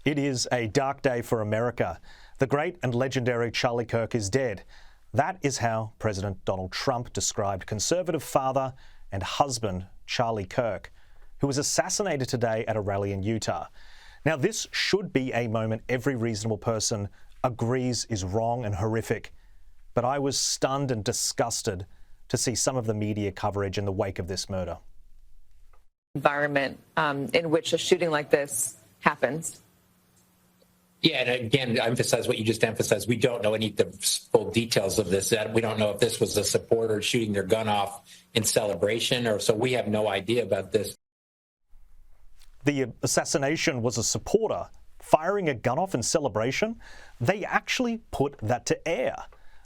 It is a dark day for America. The great and legendary Charlie Kirk is dead. That is how President Donald Trump described conservative father and husband Charlie Kirk, who was assassinated today at a rally in Utah. Now, this should be a moment every reasonable person agrees is wrong and horrific. But I was stunned and disgusted to see some of the media coverage in the wake of this murder. Environment in which a shooting like this happens. Yeah, and again, I emphasize what you just emphasized. We don't know any of the full details of this. We don't know if this was a supporter shooting their gun off in celebration, or so we have no idea about this. The assassination was a supporter firing a gun off in celebration. They actually put that to air.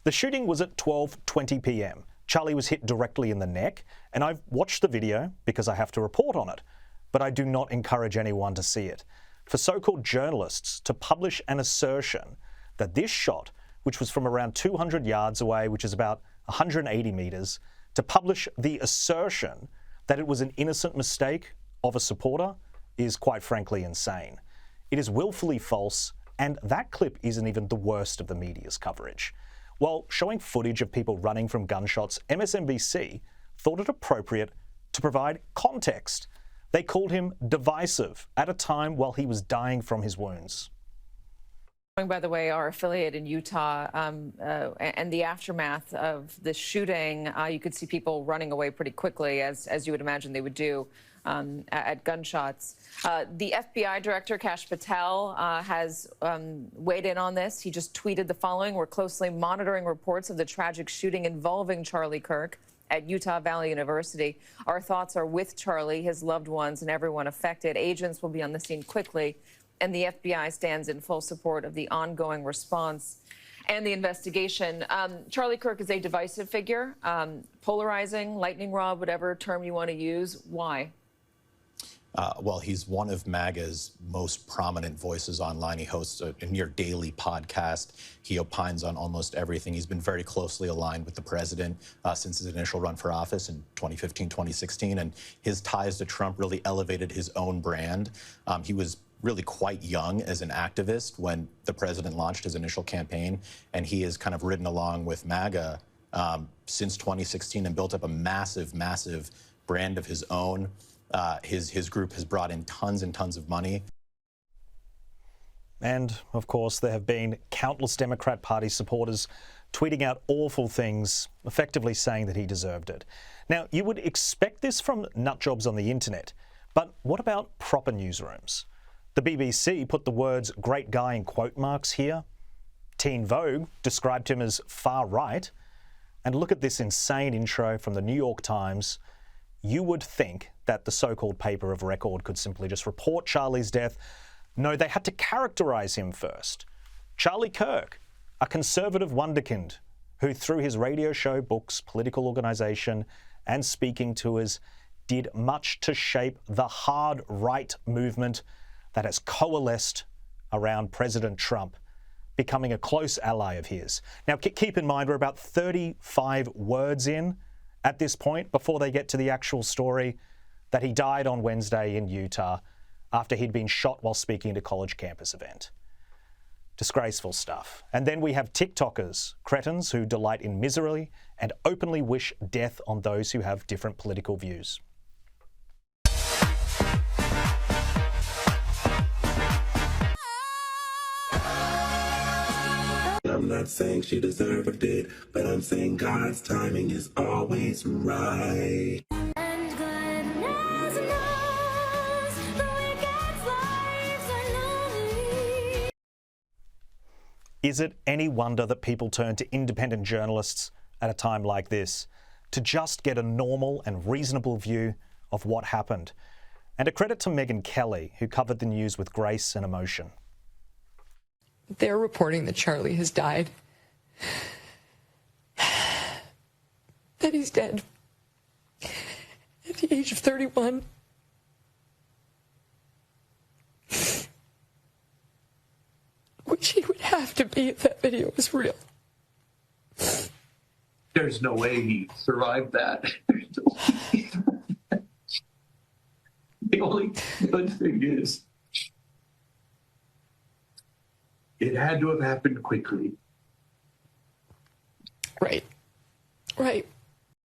The shooting was at 12:20 p.m. Charlie was hit directly in the neck, and I've watched the video because I have to report on it, but I do not encourage anyone to see it. For so-called journalists to publish an assertion that this shot, which was from around 200 yards away, which is about 180 meters, to publish the assertion that it was an innocent mistake of a supporter is quite frankly insane. It is willfully false, and that clip isn't even the worst of the media's coverage. While showing footage of people running from gunshots, MSNBC thought it appropriate to provide context. They called him divisive at a time while he was dying from his wounds. By the way, our affiliate in Utah and the aftermath of the shooting, you could see people running away pretty quickly, as you would imagine they would do at gunshots. The FBI director, Kash Patel, has weighed in on this. He just tweeted the following: "We're closely monitoring reports of the tragic shooting involving Charlie Kirk at Utah Valley University. Our thoughts are with Charlie, his loved ones, and everyone affected. Agents will be on the scene quickly, and the FBI stands in full support of the ongoing response and the investigation." Charlie Kirk is a divisive figure, polarizing, lightning rod, whatever term you want to use. Why? Well, he's one of MAGA's most prominent voices online. He hosts a near daily podcast. He opines on almost everything. He's been very closely aligned with the president since his initial run for office in 2015, 2016. And his ties to Trump really elevated his own brand. He was really quite young as an activist when the president launched his initial campaign. And he has kind of ridden along with MAGA since 2016 and built up a massive, massive brand of his own. His group has brought in tons and tons of money. And, of course, there have been countless Democrat Party supporters tweeting out awful things, effectively saying that he deserved it. Now, you would expect this from nutjobs on the internet, but what about proper newsrooms? The BBC put the words "great guy" in quote marks here. Teen Vogue described him as far right. And look at this insane intro from the New York Times. You would think that the so-called paper of record could simply just report Charlie's death. No, they had to characterize him first. Charlie Kirk, a conservative wunderkind who through his radio show, books, political organization, and speaking tours did much to shape the hard right movement that has coalesced around President Trump, becoming a close ally of his. Now, keep in mind, we're about 35 words in at this point before they get to the actual story that he died on Wednesday in Utah after he'd been shot while speaking at a college campus event. Disgraceful stuff. And then we have TikTokers, cretins who delight in misery and openly wish death on those who have different political views. I'm not saying she deserved it, but I'm saying God's timing is always right. And goodness knows the wicked's lives are lonely. Is it any wonder that people turn to independent journalists at a time like this to just get a normal and reasonable view of what happened? And a credit to Megyn Kelly, who covered the news with grace and emotion. They're reporting that Charlie has died, that he's dead at the age of 31. Which he would have to be if that video was real. There's no way he survived that. The only good thing is It had to have happened quickly. Right. Right.